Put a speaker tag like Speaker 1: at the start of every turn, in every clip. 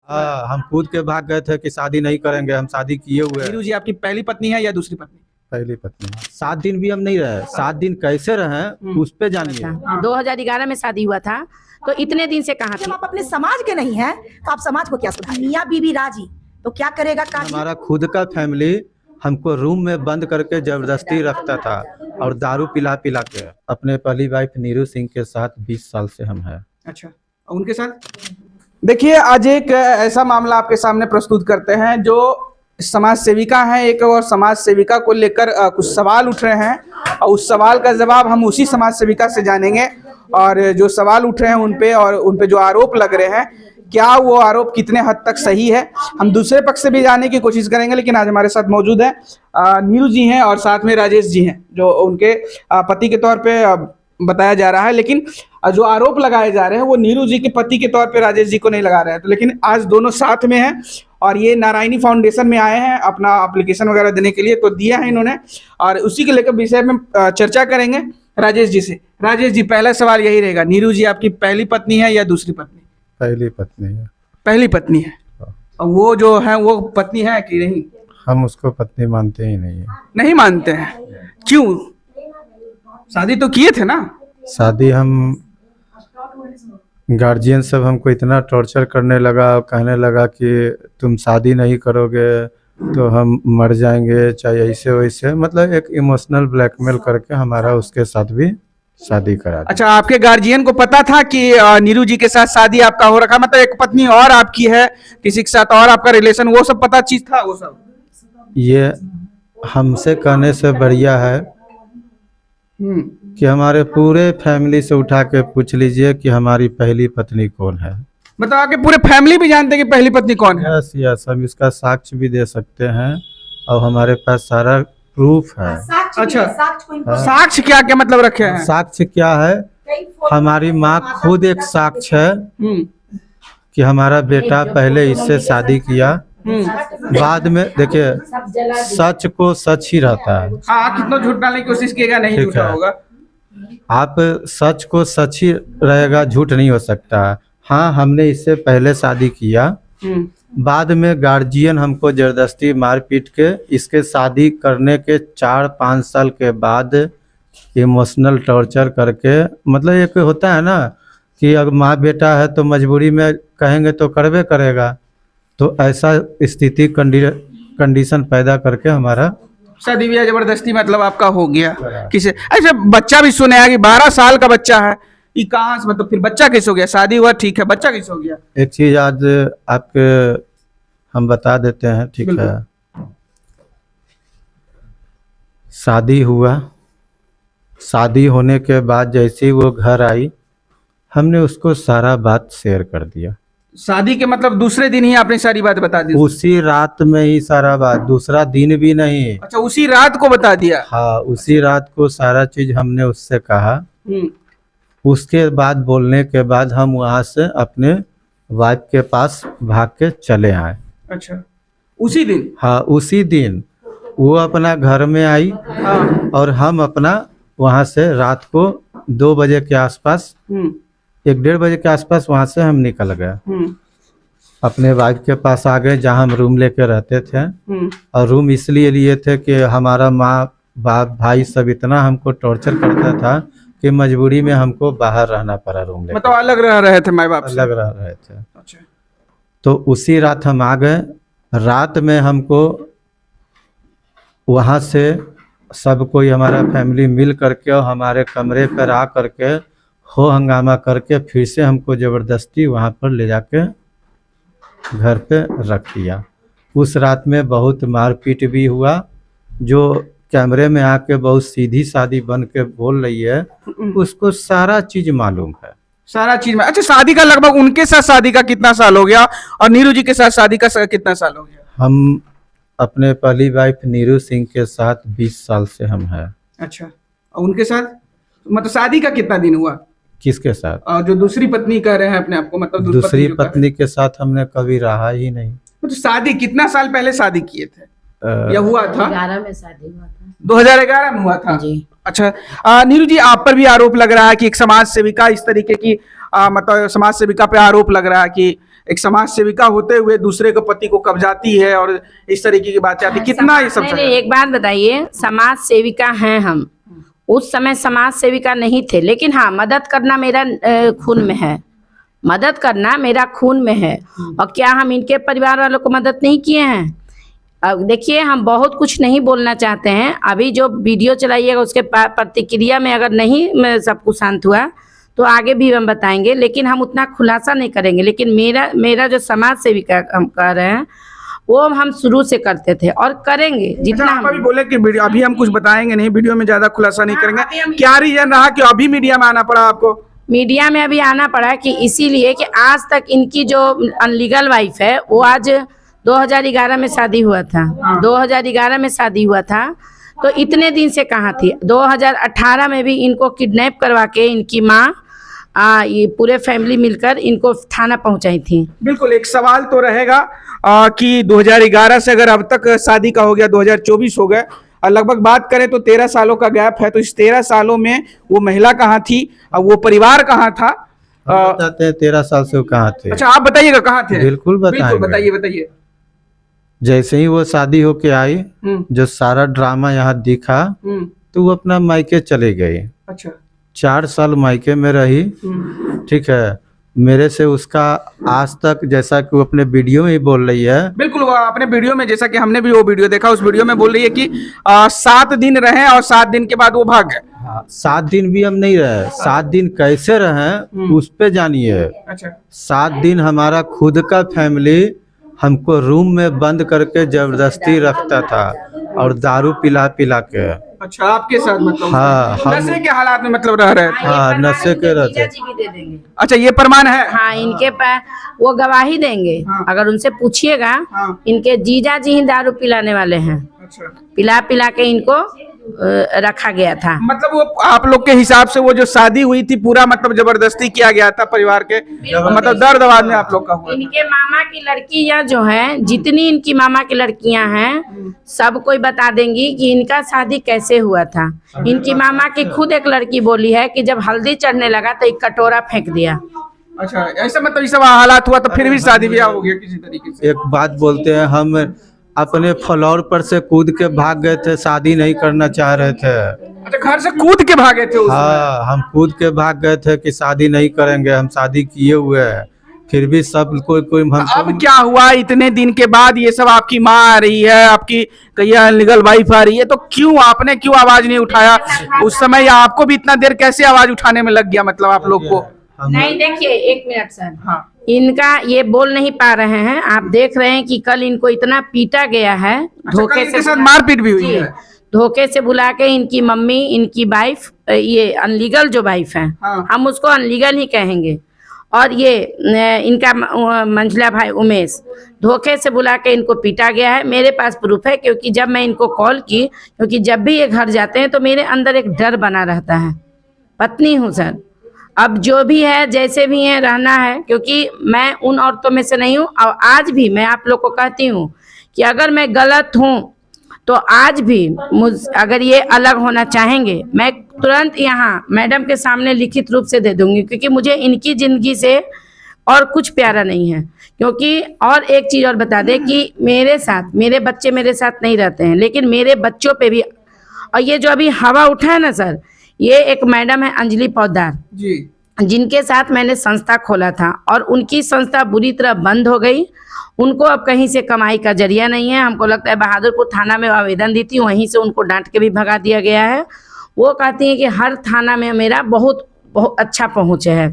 Speaker 1: हाँ, हम कूद के भाग गए थे कि शादी नहीं करेंगे, हम शादी किए हुए हैं।
Speaker 2: नीरू जी आपकी पहली पत्नी है या दूसरी पत्नी?
Speaker 1: पहली पत्नी। 7 दिन भी हम नहीं रहे, 7 दिन कैसे रहे उस पे जानिए।
Speaker 3: 2011 में शादी हुआ था, तो इतने दिन से कहाँ
Speaker 4: जब
Speaker 3: थे?
Speaker 4: आप अपने समाज के नहीं हैं तो आप समाज को क्या सुधारें? मियाँ बीबी राजी तो क्या करेगा काजी?
Speaker 1: हमारा खुद का फैमिली हमको रूम में बंद करके जबरदस्ती रखता था और दारू पिला पिला के। अपने पहली वाइफ नीरू सिंह के साथ 20 साल से हम हैं।
Speaker 2: अच्छा, और उनके साथ? देखिए, आज एक ऐसा मामला आपके सामने प्रस्तुत करते हैं जो समाज सेविका हैं एक, और समाज सेविका को लेकर कुछ सवाल उठ रहे हैं और उस सवाल का जवाब हम उसी समाज सेविका से जानेंगे। और जो सवाल उठ रहे हैं उन पे जो आरोप लग रहे हैं, क्या वो आरोप कितने हद तक सही है, हम दूसरे पक्ष से भी जानने की कोशिश करेंगे। लेकिन आज हमारे साथ मौजूद है नीरू जी हैं और साथ में राजेश जी हैं, जो उनके पति के तौर पे बताया जा रहा है। लेकिन जो आरोप लगाए जा रहे हैं वो नीरू जी के पति के तौर पे राजेश जी को नहीं लगा रहे हैं। तो लेकिन आज दोनों साथ में हैं और ये नारायणी फाउंडेशन में आए हैं अपना एप्लीकेशन वगैरह देने के लिए, तो दिया है इन्होंने, और उसी के लेकर विषय में चर्चा करेंगे राजेश जी से। राजेश जी, पहला सवाल यही रहेगा, नीरू जी आपकी पहली पत्नी है या दूसरी पत्नी?
Speaker 1: पहली पत्नी है।
Speaker 2: पहली पत्नी है। और वो जो है वो पत्नी है कि नहीं?
Speaker 1: हम उसको पत्नी मानते ही नहीं है।
Speaker 2: नहीं मानते हैं? क्यों? शादी तो किए थे ना?
Speaker 1: शादी हम गार्जियन सब हमको इतना टॉर्चर करने लगा, कहने लगा कि तुम शादी नहीं करोगे तो हम मर जाएंगे, चाहे ऐसे वैसे, मतलब एक इमोशनल ब्लैकमेल करके हमारा उसके साथ भी शादी करा दी।
Speaker 2: अच्छा, आपके गार्जियन को पता था कि नीरू जी के साथ शादी आपका हो रखा, मतलब एक पत्नी और आपकी है, किसी के साथ और आपका रिलेशन, वो सब पता चीज था? वो सब
Speaker 1: ये हमसे कहने से बढ़िया है कि हमारे पूरे फैमिली से उठा के पूछ लीजिए कि हमारी पहली पत्नी कौन है।
Speaker 2: मतलब आपके पूरे फैमिली भी जानते हैं कि पहली पत्नी कौन है?
Speaker 1: यस यस, हम इसका साक्ष्य भी दे सकते हैं और हमारे पास सारा प्रूफ है।
Speaker 2: अच्छा, साक्ष्य क्या क्या मतलब रखे हैं?
Speaker 1: साक्ष्य क्या है? हमारी माँ खुद एक साक्ष्य है कि हमारा बेटा पहले इससे शादी किया, बाद में देखिए सच को सच ही रहता है।
Speaker 2: हाँ, कितना झूठ डालने की कोशिश किएगा, नहीं
Speaker 1: ठीक
Speaker 2: झूठा
Speaker 1: है।
Speaker 2: होगा।
Speaker 1: आप सच को सच ही रहेगा, झूठ नहीं हो सकता। हाँ, हमने इससे पहले शादी किया, बाद में गार्जियन हमको जबरदस्ती मार पीट के इसके शादी करने के 4-5 साल के बाद इमोशनल टॉर्चर करके, मतलब एक होता है ना कि अगर माँ बेटा है तो मजबूरी में कहेंगे तो करबे करेगा, तो ऐसा स्थिति कंडीशन पैदा करके हमारा
Speaker 2: शादी ब्याह जबरदस्ती मतलब आपका हो गया किसे? अच्छा, बच्चा भी सुने है कि 12 साल का बच्चा है, ये कहाँ से, मतलब फिर बच्चा कैसे हो गया? शादी हुआ ठीक है, बच्चा कैसे हो गया?
Speaker 1: एक चीज आज आपके हम बता देते हैं, ठीक है? शादी हुआ, शादी होने के बाद जैसे ही वो घर आई, हमने उसको सारा बात शेयर कर दिया।
Speaker 2: शादी के मतलब दूसरे दिन ही आपने सारी बात बता दी?
Speaker 1: उसी रात में ही सारा बात, दूसरा दिन भी नहीं।
Speaker 2: अच्छा, उसी रात को बता दिया?
Speaker 1: हाँ, उसी रात को सारा चीज हमने उससे कहा। उसके बाद बोलने के बाद हम वहाँ से अपने वाइफ के पास भाग के चले आए।
Speaker 2: अच्छा, उसी दिन?
Speaker 1: हाँ, उसी दिन वो अपना घर में आई।
Speaker 2: हाँ।
Speaker 1: और हम अपना वहाँ से रात को 2 बजे के आसपास, 1-1:30 बजे के आसपास वहाँ से हम निकल गए, अपने वाइफ के पास आ गए जहाँ हम रूम लेके रहते थे। और रूम इसलिए लिए थे कि हमारा माँ बाप भाई सब इतना हमको टॉर्चर करता था कि मजबूरी में हमको बाहर रहना पड़ा रूम लेकर।
Speaker 2: मतलब अलग रह रहे थे माँ बाप से?
Speaker 1: अलग रह रहे थे।
Speaker 2: अच्छा।
Speaker 1: तो उसी रात हम आ गए। रात में हमको वहाँ से सब कोई हमारा फैमिली मिल करके और हमारे कमरे पर आ करके हो हंगामा करके फिर से हमको ज़बरदस्ती वहाँ पर ले जाके घर पे रख दिया। उस रात में बहुत मारपीट भी हुआ। जो कैमरे में आके बहुत सीधी सादी बन के बोल रही है, उसको सारा चीज मालूम है,
Speaker 2: सारा चीज में। अच्छा, शादी का लगभग उनके साथ शादी का कितना साल हो गया और नीरू जी के साथ शादी का कितना साल हो गया?
Speaker 1: हम अपने पहली वाइफ नीरू सिंह के साथ 20 साल से हम हैं।
Speaker 2: अच्छा, और उनके साथ मतलब शादी का कितना दिन हुआ?
Speaker 1: किसके साथ?
Speaker 2: और जो दूसरी पत्नी कह रहे हैं अपने आप को, मतलब
Speaker 1: दूसरी पत्नी के साथ हमने कभी रहा ही नहीं।
Speaker 2: तो शादी कितना साल पहले शादी किए थे या हुआ था?
Speaker 3: 2011 में शादी हुआ था।
Speaker 2: 2011 में हुआ था
Speaker 3: जी।
Speaker 2: अच्छा, नीरू जी, आप पर भी आरोप लग रहा है कि एक समाज सेविका इस तरीके की मतलब समाज सेविका पे आरोप लग रहा है कि एक समाज सेविका होते हुए दूसरे के पति को कब्जाती है और इस तरीके की बातें आती, कितना ये सब
Speaker 3: नहीं, नहीं, एक बात बताइए, समाज सेविका हैं हम, उस समय समाज सेविका नहीं थे, लेकिन हाँ मदद करना मेरा खून में है, मदद करना मेरा खून में है। और क्या हम इनके परिवार वालों को मदद नहीं किए हैं? अब देखिए, हम बहुत कुछ नहीं बोलना चाहते हैं, अभी जो वीडियो चलाइएगा उसके प्रतिक्रिया में अगर नहीं सब कुछ शांत हुआ तो आगे भी हम बताएंगे, लेकिन हम उतना खुलासा नहीं करेंगे। लेकिन मेरा जो समाज सेविका हम कह रहे हैं वो हम शुरू से करते थे और करेंगे जितना
Speaker 2: आप अभी बोले कि वीडियो अभी हम कुछ बताएंगे नहीं, वीडियो में ज्यादा खुलासा नहीं
Speaker 3: अभी
Speaker 2: करेंगे,
Speaker 3: हम-
Speaker 2: क्या रीजन रहा कि अभी मीडिया में आना पड़ा आपको?
Speaker 3: मीडिया में अभी आना पड़ा कि इसीलिए कि आज तक इनकी जो अनलीगल वाइफ है वो आज 2011 में शादी हुआ था, 2011 में शादी हुआ था, तो इतने दिन से कहाँ थी? 2018 में भी इनको किडनैप करवा के इनकी माँ ये पूरे फैमिली मिलकर इनको थाना पहुंचाई थी।
Speaker 2: बिल्कुल, एक सवाल तो रहेगा कि 2011 से अगर अब तक शादी का हो गया, 2024 हो गए और लगभग बात करें तो 13 सालों का गैप है, तो इस 13 सालों में वो महिला कहाँ थी और वो परिवार कहाँ था?
Speaker 1: हम बताते हैं 13 साल से वो कहाँ थे।
Speaker 2: अच्छा, आप बताइएगा कहाँ थे?
Speaker 1: बिल्कुल बताएंगे।
Speaker 2: बताइए बताइए।
Speaker 1: जैसे ही वो शादी होके आई, जो सारा ड्रामा यहाँ दिखा, तो वो अपना मायके चले गई।
Speaker 2: अच्छा।
Speaker 1: 4 साल मायके में रही, ठीक है। मेरे से उसका आज तक, जैसा कि वो अपने वीडियो में ही बोल रही है,
Speaker 2: बिल्कुल, वो अपने वीडियो में, जैसा कि हमने भी वो वीडियो देखा, उस वीडियो में बोल रही है कि 7 दिन रहे और 7 दिन के बाद वो भाग गए।
Speaker 1: हाँ, 7 दिन भी हम नहीं रहे, 7 दिन कैसे रहे उस पे जानिए।
Speaker 2: अच्छा।
Speaker 1: 7 दिन हमारा खुद का फैमिली हमको रूम में बंद करके जबरदस्ती रखता था और दारू पिला पिला के।
Speaker 2: अच्छा, आपके साथ मतलब?
Speaker 1: हाँ, हम
Speaker 2: नशे के हालात में मतलब रह रहे थे?
Speaker 1: हाँ, नशे के रहते।
Speaker 3: जीजा जी भी दे देंगे।
Speaker 2: अच्छा, ये प्रमाण है?
Speaker 3: हाँ, इनके पास वो गवाही देंगे।
Speaker 2: हाँ।
Speaker 3: अगर उनसे पूछिएगा,
Speaker 2: हाँ।
Speaker 3: इनके जीजा जी ही दारू पिलाने वाले हैं,
Speaker 2: अच्छा,
Speaker 3: पिला पिला के इनको रखा गया था।
Speaker 2: मतलब वो आप लोग के हिसाब से वो जो शादी हुई थी पूरा मतलब जबरदस्ती किया गया था परिवार के, मतलब दर्द आवाज में आप लोग का हुआ था?
Speaker 3: इनके मामा की लड़कियां जो हैं, जितनी इनकी मामा की लड़कियां हैं, सब कोई बता देंगी कि इनका शादी कैसे हुआ था। इनकी मामा की खुद एक लड़की बोली है कि जब हल्दी चढ़ने लगा तो एक कटोरा फेंक दिया।
Speaker 2: अच्छा, ऐसा मतलब ये सब हालात हुआ तो फिर भी शादी ब्याह हो गया किसी तरीके से?
Speaker 1: एक बात बोलते हैं, हम अपने फ्लोर पर से कूद के भाग गए थे, शादी नहीं करना चाह रहे थे।
Speaker 2: अच्छा, घर से कूद के भागे थे उस समय?
Speaker 1: हाँ, हम कूद के भाग गए थे कि शादी नहीं करेंगे, हम शादी किए हुए हैं, फिर भी सब कोई हमको।
Speaker 2: अब क्या हुआ? इतने दिन के बाद ये सब आपकी माँ आ रही है, आपकी कहिया लीगल वाइफ आ रही है, तो क्यों आपने आवाज नहीं उठाया उस समय, या आपको भी इतना देर कैसे आवाज उठाने में लग गया मतलब आप लोग को?
Speaker 3: नहीं, देखिए, एक मिनट सर।
Speaker 2: हाँ।
Speaker 3: इनका ये बोल नहीं पा रहे हैं, आप देख रहे हैं कि कल इनको इतना पीटा गया है, धोखे
Speaker 2: इनके साथ
Speaker 3: बुला-
Speaker 2: मारपीट भी हुई
Speaker 3: जी,
Speaker 2: है?
Speaker 3: धोखे से बुला के इनकी मम्मी, इनकी वाइफ, ये अनलीगल जो वाइफ है,
Speaker 2: हाँ।
Speaker 3: हम उसको अनलीगल ही कहेंगे, और ये इनका मंझला भाई उमेश, धोखे से बुला के इनको पीटा गया है। मेरे पास प्रूफ है, क्योंकि जब मैं इनको कॉल की, क्योंकि जब भी ये घर जाते हैं तो मेरे अंदर एक डर बना रहता है, पत्नी हूँ सर, अब जो भी है जैसे भी है रहना है, क्योंकि मैं उन औरतों में से नहीं हूँ। और आज भी मैं आप लोग को कहती हूँ कि अगर मैं गलत हूँ तो आज भी अगर ये अलग होना चाहेंगे, मैं तुरंत यहाँ मैडम के सामने लिखित रूप से दे दूंगी, क्योंकि मुझे इनकी ज़िंदगी से और कुछ प्यारा नहीं है। क्योंकि और एक चीज़ और बता दें कि मेरे साथ, मेरे बच्चे मेरे साथ नहीं रहते हैं, लेकिन मेरे बच्चों पे भी, और ये जो अभी हवा उठा है ना सर, ये एक मैडम है अंजलि पौदार
Speaker 2: जी,
Speaker 3: जिनके साथ मैंने संस्था खोला था, और उनकी संस्था बुरी तरह बंद हो गई। उनको अब कहीं से कमाई का जरिया नहीं है। हमको लगता है बहादुरपुर थाना में आवेदन दी थी, वहीं से उनको डांट के भी भगा दिया गया है। वो कहती हैं कि हर थाना में मेरा बहुत अच्छा पहुँच है।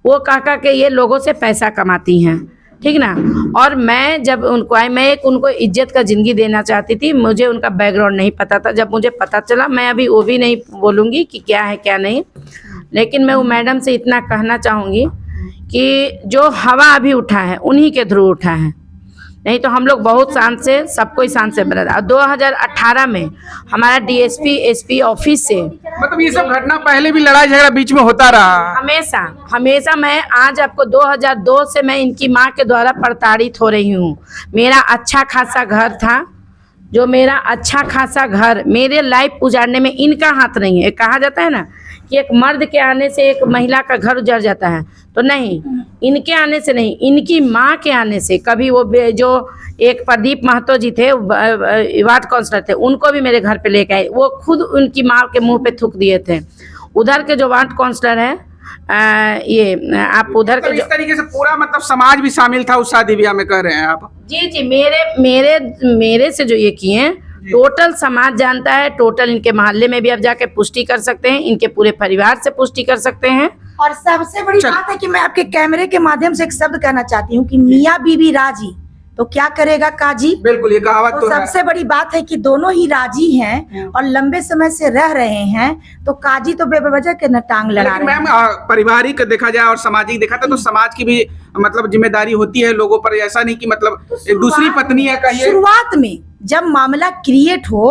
Speaker 3: वो कह के ये लोगों से पैसा कमाती हैं, ठीक ना। और मैं जब उनको आई, मैं एक उनको इज्जत का ज़िंदगी देना चाहती थी। मुझे उनका बैकग्राउंड नहीं पता था, जब मुझे पता चला, मैं अभी वो भी नहीं बोलूँगी कि क्या है क्या नहीं, लेकिन मैं वो मैडम से इतना कहना चाहूँगी कि जो हवा अभी उठा है उन्हीं के थ्रू उठा है, नहीं तो हम लोग बहुत शांत से, सबको ही शांत से बना। 2018 में हमारा डीएसपी एसपी ऑफिस से,
Speaker 2: मतलब ये सब घटना पहले भी लड़ाई झगड़ा बीच में होता रहा?
Speaker 3: हमेशा हमेशा। मैं आज आपको 2002 से मैं इनकी माँ के द्वारा प्रताड़ित हो रही हूँ। मेरा अच्छा खासा घर था, जो मेरा अच्छा खासा घर, मेरे लाइफ उजाड़ने में इनका हाथ नहीं है। कहा जाता है ना कि एक मर्द के आने से एक महिला का घर उजड़ जाता है, तो नहीं, इनके आने से नहीं, इनकी माँ के आने से। कभी वो जो एक प्रदीप महतो जी थे, वार्ड काउंसलर थे, उनको भी मेरे घर पे लेके आए, वो खुद उनकी माँ के मुंह पे थूक दिए थे। उधर के जो वार्ड काउंसलर हैं, ये आप उधर के
Speaker 2: इस तरीके से पूरा मतलब समाज भी शामिल था उस शादी ब्याह में, कह रहे हैं आप?
Speaker 3: जी, मेरे से जो ये किए हैं, टोटल समाज जानता है, टोटल इनके मोहल्ले में भी आप जाके पुष्टि कर सकते हैं, इनके पूरे परिवार से पुष्टि कर सकते हैं।
Speaker 4: और सबसे बड़ी बात है कि मैं आपके कैमरे के माध्यम से एक शब्द कहना चाहती हूँ कि मियाँ बीबी राजी तो क्या करेगा काजी।
Speaker 2: बिल्कुल, ये कहावत तो है।
Speaker 4: सबसे बड़ी बात है कि दोनों ही राजी हैं और लंबे समय से रह रहे हैं, तो काजी तो बेवजह के न टांग लड़ा रहे हैं।
Speaker 2: मैम, पारिवारिक देखा जाए और सामाजिक देखा जाए तो समाज की भी मतलब जिम्मेदारी होती है लोगों पर। ऐसा नहीं कि मतलब एक दूसरी पत्नी है कहिए।
Speaker 4: शुरुआत में जब मामला क्रिएट हो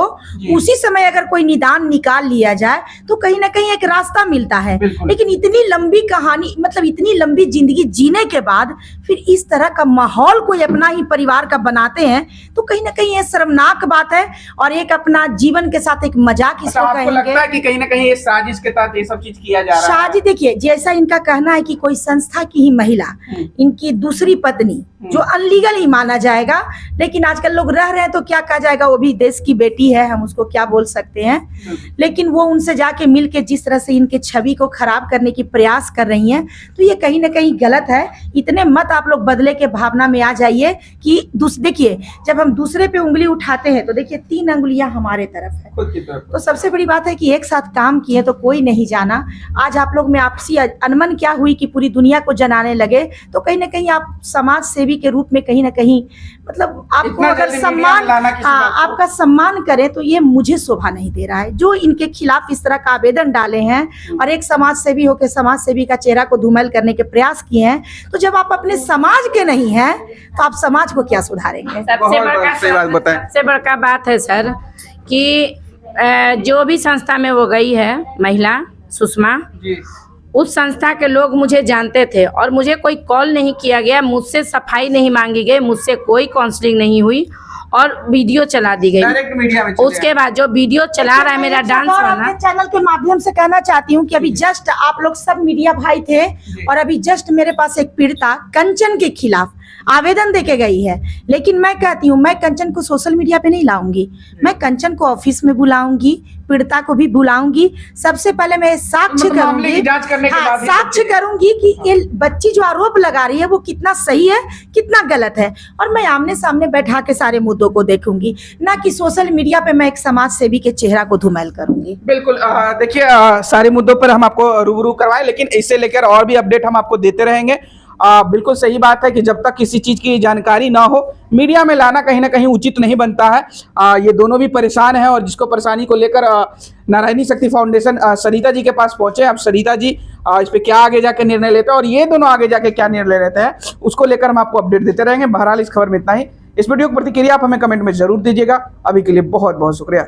Speaker 4: उसी समय अगर कोई निदान निकाल लिया जाए तो कहीं ना कहीं एक रास्ता मिलता है। लेकिन इतनी लंबी कहानी, मतलब इतनी लंबी जिंदगी जीने के बाद फिर इस तरह का माहौल कोई अपना ही परिवार का बनाते हैं, तो कहीं ना कहीं ये शर्मनाक बात है और एक अपना जीवन के साथ एक मजाक इसको
Speaker 2: आपको लगता है
Speaker 4: कहेंगे।
Speaker 2: कि कहीं ना कहीं ये साजिश के तहत ये सब चीज किया जा रहा है?
Speaker 4: शादी देखिए, जैसा इनका कहना है कि कोई संस्था की ही महिला, इनकी दूसरी पत्नी, जो अनलीगल ही माना जाएगा, लेकिन आजकल लोग रह रहे हैं तो क्या कहा जाएगा, वो भी देश की बेटी है, हम उसको क्या बोल सकते हैं। लेकिन वो उनसे जाके मिल के जिस तरह से इनके छवि को खराब करने की प्रयास कर रही हैं, तो ये कहीं ना कहीं गलत है। इतने मत आप लोग बदले के भावना में आ जाइए कि देखिए, जब हम दूसरे पे उंगली उठाते हैं तो देखिए 3 अंगुलियां हमारे तरफ है।
Speaker 2: खुद की तरफ।
Speaker 4: तो सबसे बड़ी बात है कि एक साथ काम किए तो कोई नहीं जाना। आज आप लोग में आपसी अनमन क्या हुई कि पूरी दुनिया को जनाने लगे, तो कहीं ना कहीं आप समाज सेवी के रूप में कहीं ना कहीं मतलब आपको अगर सम्मान, आपका सम्मान करें, तो ये मुझे शोभा नहीं दे रहा है। जो इनके खिलाफ इस तरह का आवेदन डाले हैं और एक समाज सेवी होकर समाज सेवी का चेहरा को धूमिल करने के प्रयास किए हैं, तो जब आप अपने समाज के नहीं हैं तो आप समाज को क्या सुधारेंगे।
Speaker 3: सबसे बड़का बात है सर कि जो भी संस्था में वो गई है महिला सुषमा, उस संस्था के लोग मुझे जानते थे और मुझे कोई कॉल नहीं किया गया, मुझसे सफाई नहीं मांगी गई, मुझसे कोई काउंसलिंग नहीं हुई और वीडियो चला दी गई।
Speaker 2: डायरेक्ट मीडिया में
Speaker 3: उसके बाद जो वीडियो चला रहा है मेरा डांस वाला,
Speaker 4: चैनल के माध्यम से कहना चाहती हूँ कि अभी जस्ट आप लोग सब मीडिया भाई थे और अभी जस्ट मेरे पास एक पीड़िता कंचन के खिलाफ आवेदन देके गई है। लेकिन मैं कहती हूँ, मैं कंचन को सोशल मीडिया पे नहीं लाऊंगी, मैं कंचन को ऑफिस में बुलाऊंगी, पीड़िता को भी बुलाऊंगी। सबसे पहले मैं साक्ष्य करूंगी, साक्ष्य करूंगी कि ये बच्ची जो आरोप लगा रही है वो कितना सही है, कितना गलत है, और मैं आमने सामने बैठा के सारे मुद्दों को देखूंगी, ना कि सोशल मीडिया पे मैं एक समाज सेवी के चेहरा को धूमिल करूंगी।
Speaker 2: बिल्कुल, देखिए सारे मुद्दों पर हम आपको रूबरू करवाएं, लेकिन इससे लेकर और भी अपडेट हम आपको देते रहेंगे। बिल्कुल सही बात है कि जब तक किसी चीज की जानकारी ना हो मीडिया में लाना कहीं ना कहीं उचित नहीं बनता है। ये दोनों भी परेशान हैं और जिसको परेशानी को लेकर नारायणी शक्ति फाउंडेशन सरिता जी के पास पहुंचे। अब सरिता जी इस पे क्या आगे जाके निर्णय लेते हैं और ये दोनों आगे जाके क्या निर्णय लेते हैं उसको लेकर हम आपको अपडेट देते रहेंगे। बहरहाल इस खबर में इतना ही। इस वीडियो की प्रतिक्रिया आप हमें कमेंट में जरूर दीजिएगा। अभी के लिए बहुत बहुत शुक्रिया।